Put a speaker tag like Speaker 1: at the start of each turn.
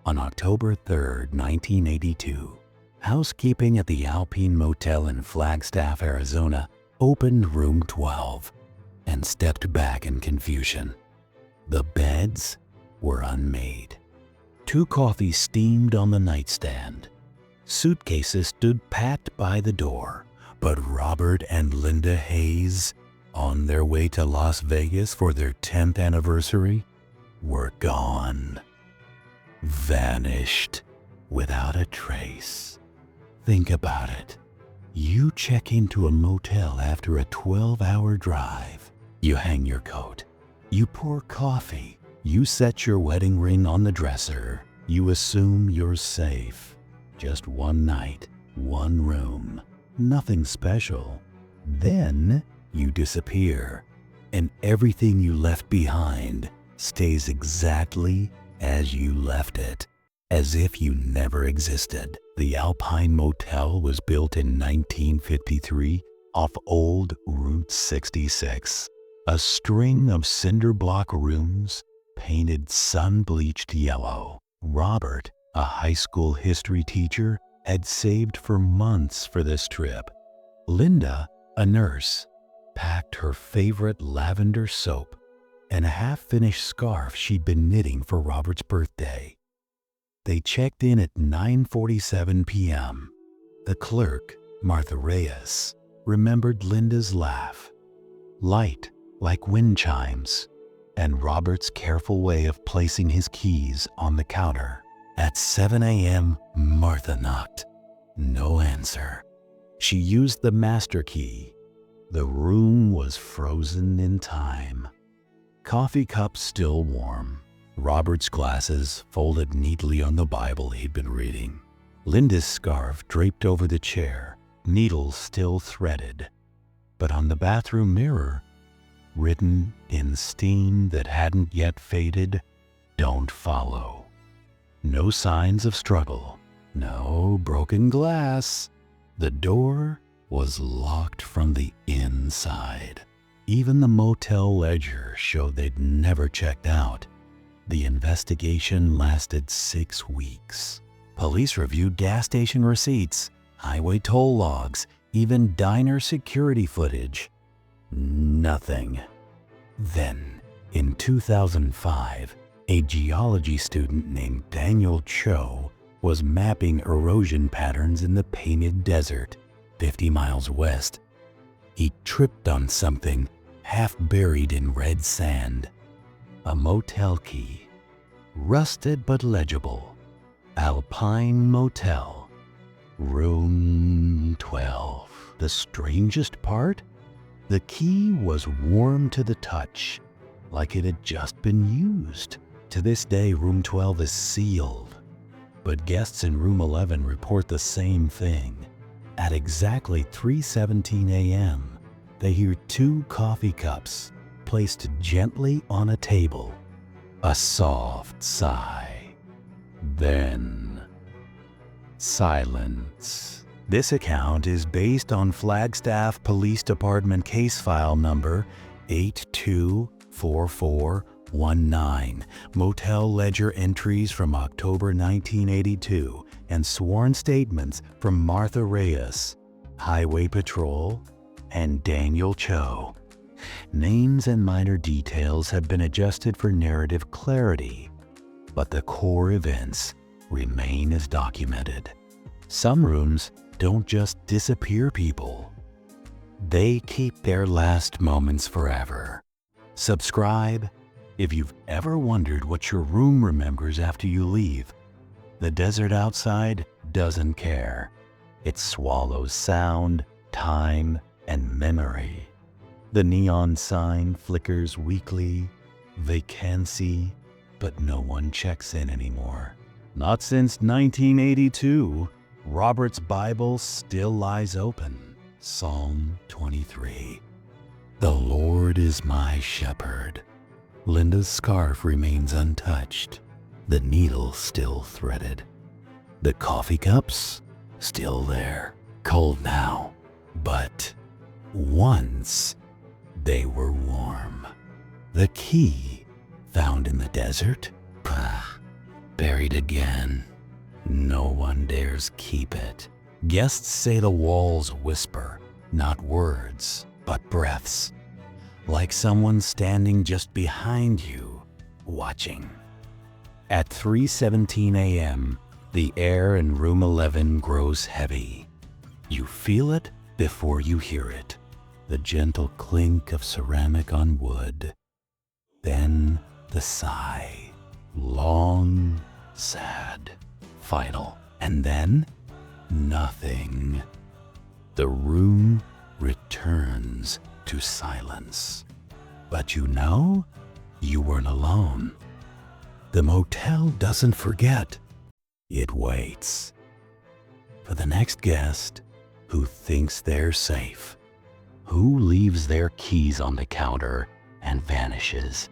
Speaker 1: On October 3rd, 1982, housekeeping at the Alpine Motel in Flagstaff, Arizona, opened room 12 and stepped back in confusion. The beds were unmade. 2 coffees steamed on the nightstand. Suitcases stood packed by the door, but Robert and Linda Hayes, on their way to Las Vegas for their 10th anniversary, were gone. Vanished without a trace. Think about it. You check into a motel after a 12-hour drive. You hang your coat. You pour coffee. You set your wedding ring on the dresser. You assume you're safe. Just one night, one room. Nothing special. Then you disappear, and everything you left behind stays exactly as you left it, as if you never existed. The Alpine Motel was built in 1953 off old Route 66, a string of cinder block rooms painted sun-bleached yellow. Robert, a high school history teacher, had saved for months for this trip. Linda, a nurse, packed her favorite lavender soap and a half-finished scarf she'd been knitting for Robert's birthday. They checked in at 9:47 p.m. The clerk, Martha Reyes, remembered Linda's laugh, light like wind chimes, and Robert's careful way of placing his keys on the counter. At 7 a.m., Martha knocked. No answer. She used the master key. The room was frozen in time. Coffee cups still warm. Robert's glasses folded neatly on the Bible he'd been reading. Linda's scarf draped over the chair, needles still threaded. But on the bathroom mirror, written in steam that hadn't yet faded, "Don't follow." No signs of struggle. No broken glass. The door was locked from the inside. Even the motel ledger showed they'd never checked out. The investigation lasted 6 weeks. Police reviewed gas station receipts, highway toll logs, even diner security footage. Nothing. Then, in 2005, a geology student named Daniel Cho was mapping erosion patterns in the Painted Desert, 50 miles west. He tripped on something half buried in red sand. A motel key, rusted but legible. Alpine Motel, room 12. The strangest part? The key was warm to the touch, like it had just been used. To this day, room 12 is sealed, but guests in room 11 report the same thing. At exactly 3:17 a.m., they hear 2 coffee cups placed gently on a table. A soft sigh. Then silence. This account is based on Flagstaff Police Department case file number 824419, motel ledger entries from October 1982, and sworn statements from Martha Reyes, Highway Patrol, and Daniel Cho. Names and minor details have been adjusted for narrative clarity, but the core events remain as documented. Some rooms don't just disappear people. They keep their last moments forever. Subscribe if you've ever wondered what your room remembers after you leave. The desert outside doesn't care. It swallows sound, time, and memory. The neon sign flickers weakly, vacancy, but no one checks in anymore. Not since 1982. Robert's Bible still lies open. Psalm 23. The Lord is my shepherd. Linda's scarf remains untouched. The needle still threaded. The coffee cups still there, cold now, but once they were warm. The key found in the desert? Buried again. No one dares keep it. Guests say the walls whisper, not words, but breaths. Like someone standing just behind you, watching. At 3:17 a.m., the air in room 11 grows heavy. You feel it before you hear it. The gentle clink of ceramic on wood. Then the sigh. Long, sad, final. And then nothing. The room returns to silence. But you know, you weren't alone. The motel doesn't forget. It waits for the next guest who thinks they're safe, who leaves their keys on the counter and vanishes